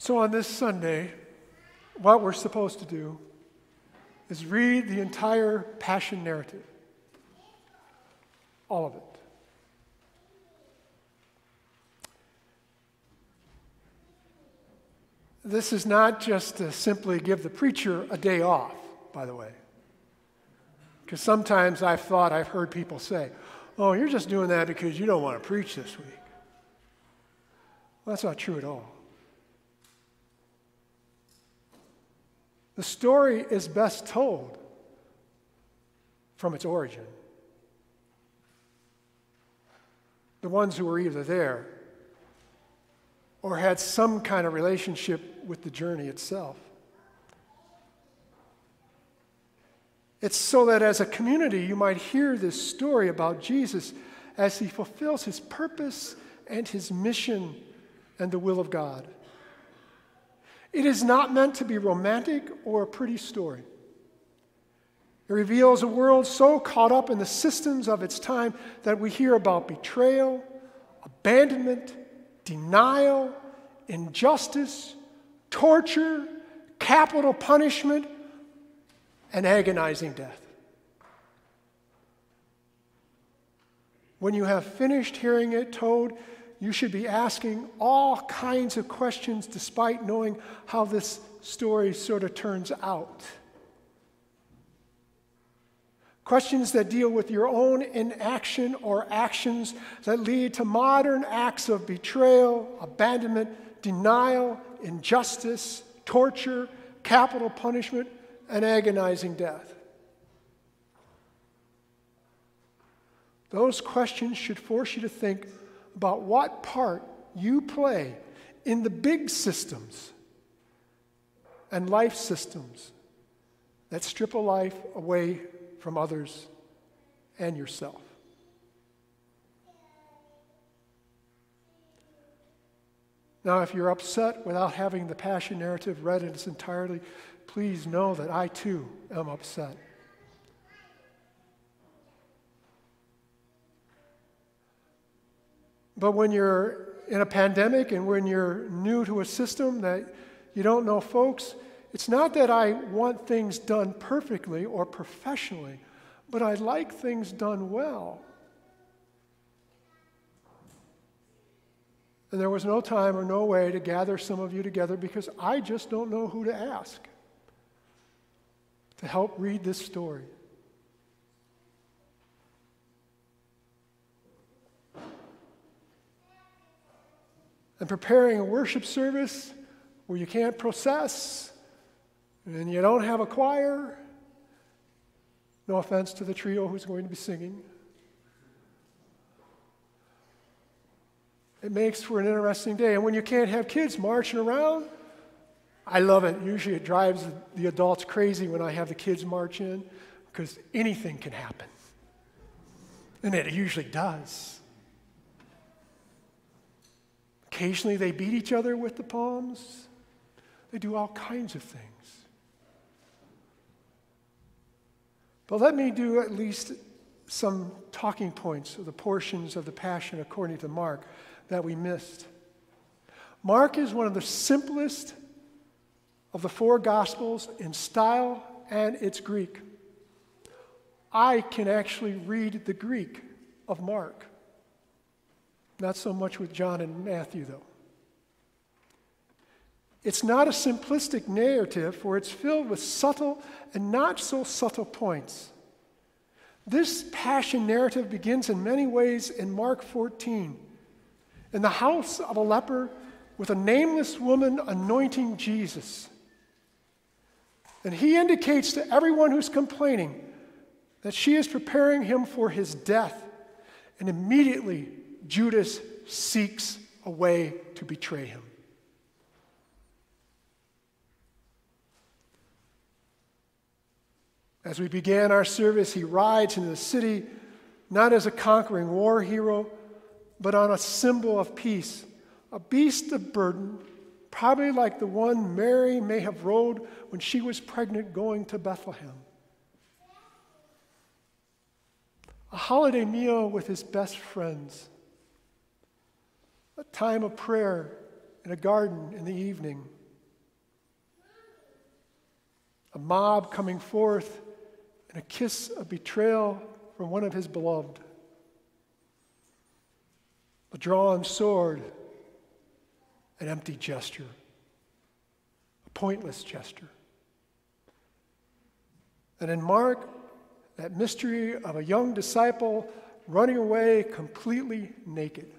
So on this Sunday, what we're supposed to do is read the entire Passion narrative. All of it. This is not just to simply give the preacher a day off, by the way. Because sometimes I've heard people say, oh, you're just doing that because you don't want to preach this week. Well, that's not true at all. The story is best told from its origin. The ones who were either there or had some kind of relationship with the journey itself. It's so that as a community you might hear this story about Jesus as he fulfills his purpose and his mission and the will of God. It is not meant to be romantic or a pretty story. It reveals a world so caught up in the systems of its time that we hear about betrayal, abandonment, denial, injustice, torture, capital punishment, and agonizing death. When you have finished hearing it told, you should be asking all kinds of questions despite knowing how this story sort of turns out. Questions that deal with your own inaction or actions that lead to modern acts of betrayal, abandonment, denial, injustice, torture, capital punishment, and agonizing death. Those questions should force you to think about what part you play in the big systems and life systems that strip a life away from others and yourself. Now, if you're upset without having the Passion narrative read in its entirety, please know that I too am upset. But when you're in a pandemic and when you're new to a system that you don't know folks, it's not that I want things done perfectly or professionally, but I like things done well. And there was no time or no way to gather some of you together because I just don't know who to ask to help read this story. And preparing a worship service where you can't process and you don't have a choir, no offense to the trio who's going to be singing, it makes for an interesting day. And when you can't have kids marching around, I love it. Usually it drives the adults crazy when I have the kids march in because anything can happen. And it usually does. Occasionally they beat each other with the palms. They do all kinds of things. But let me do at least some talking points of the portions of the Passion according to Mark that we missed. Mark is one of the simplest of the four Gospels in style and its Greek. I can actually read the Greek of Mark. Not so much with John and Matthew, though. It's not a simplistic narrative, for it's filled with subtle and not so subtle points. This Passion narrative begins in many ways in Mark 14, in the house of a leper with a nameless woman anointing Jesus. And he indicates to everyone who's complaining that she is preparing him for his death, and immediately Judas seeks a way to betray him. As we began our service, he rides into the city not as a conquering war hero, but on a symbol of peace, a beast of burden, probably like the one Mary may have rode when she was pregnant going to Bethlehem. A holiday meal with his best friends. A time of prayer in a garden in the evening. a mob coming forth, and a kiss of betrayal from one of his beloved. A drawn sword, an empty gesture, a pointless gesture. And in Mark, that mystery of a young disciple running away completely naked.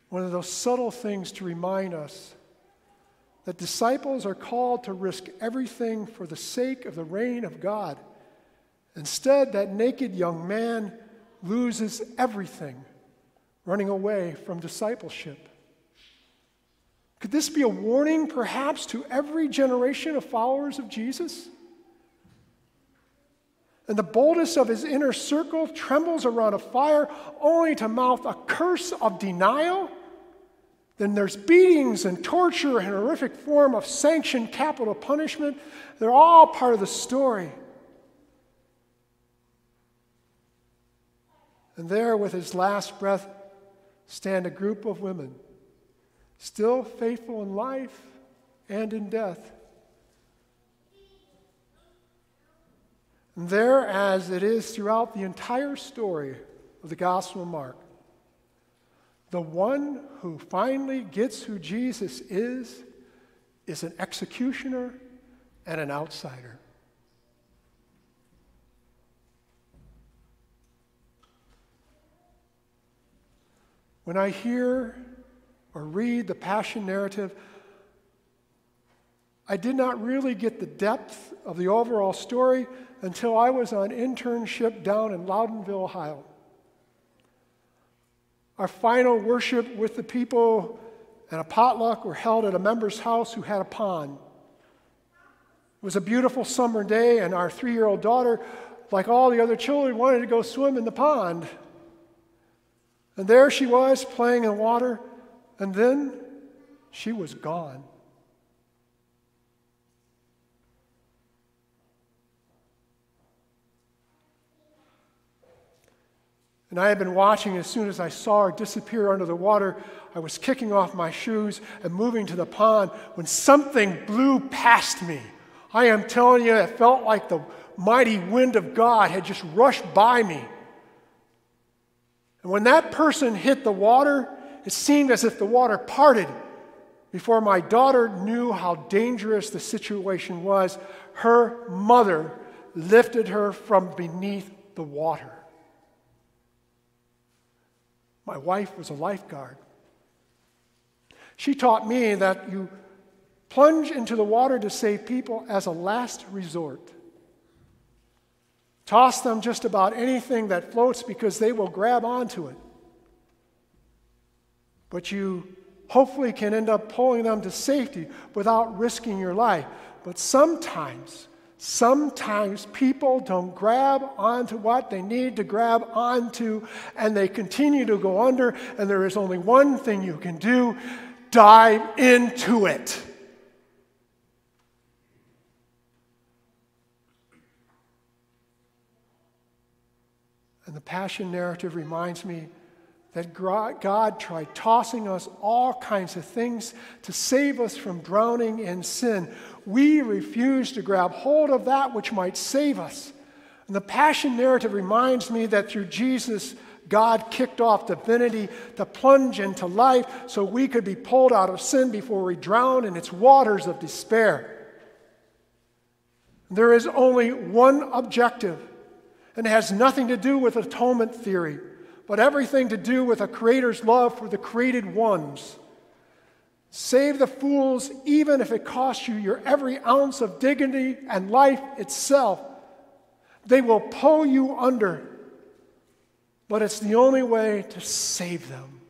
One of those subtle things to remind us that disciples are called to risk everything for the sake of the reign of God. Instead, that naked young man loses everything running away from discipleship. Could this be a warning, perhaps, to every generation of followers of Jesus? And the boldest of his inner circle trembles around a fire only to mouth a curse of denial? Then there's beatings and torture and a horrific form of sanctioned capital punishment. They're all part of the story. And there, with his last breath, stand a group of women, still faithful in life and in death. And there, as it is throughout the entire story of the Gospel of Mark, the one who finally gets who Jesus is an executioner and an outsider. When I hear or read the Passion narrative, I did not really get the depth of the overall story until I was on internship down in Loudonville, Ohio. Our final worship with the people and a potluck were held at a member's house who had a pond. It was a beautiful summer day, and our 3-year-old daughter, like all the other children, wanted to go swim in the pond. And there she was, playing in water, and then she was gone. And I had been watching. As soon as I saw her disappear under the water, I was kicking off my shoes and moving to the pond when something blew past me. I am telling you, it felt like the mighty wind of God had just rushed by me. And when that person hit the water, it seemed as if the water parted. Before my daughter knew how dangerous the situation was, her mother lifted her from beneath the water. My wife was a lifeguard. She taught me that you plunge into the water to save people as a last resort. Toss them just about anything that floats because they will grab onto it. But you hopefully can end up pulling them to safety without risking your life. But sometimes people don't grab onto what they need to grab onto, and they continue to go under, and there is only one thing you can do: dive into it. And the Passion narrative reminds me that God tried tossing us all kinds of things to save us from drowning in sin. We refuse to grab hold of that which might save us. And the Passion narrative reminds me that through Jesus, God kicked off divinity to plunge into life so we could be pulled out of sin before we drown in its waters of despair. There is only one objective, and it has nothing to do with atonement theory, but everything to do with a creator's love for the created ones. Save the fools even if it costs you your every ounce of dignity and life itself. They will pull you under, but it's the only way to save them.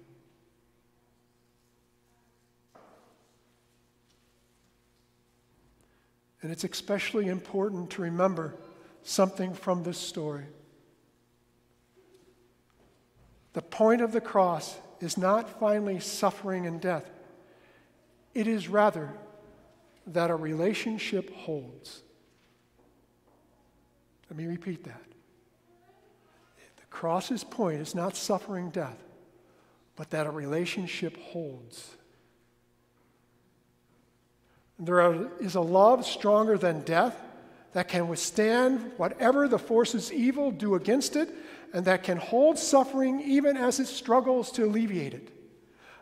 And it's especially important to remember something from this story. The point of the cross is not finally suffering and death. It is rather that a relationship holds. Let me repeat that. The cross's point is not suffering death, but that a relationship holds. Is a love stronger than death that can withstand whatever the forces evil do against it, and that can hold suffering even as it struggles to alleviate it.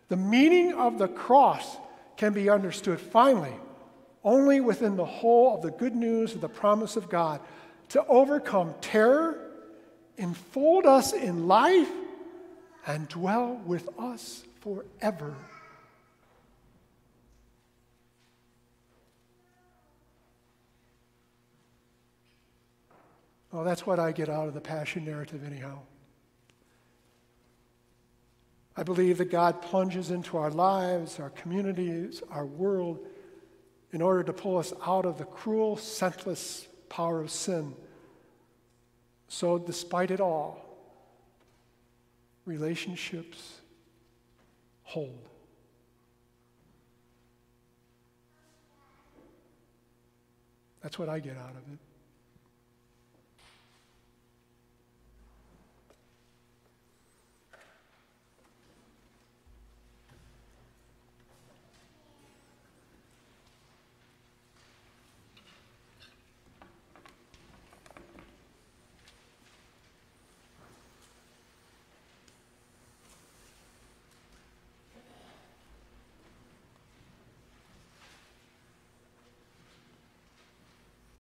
The meaning of the cross can be understood finally only within the whole of the good news of the promise of God to overcome terror, enfold us in life, and dwell with us forever. Well, that's what I get out of the Passion narrative anyhow. I believe that God plunges into our lives, our communities, our world, in order to pull us out of the cruel, senseless power of sin. So despite it all, relationships hold. That's what I get out of it.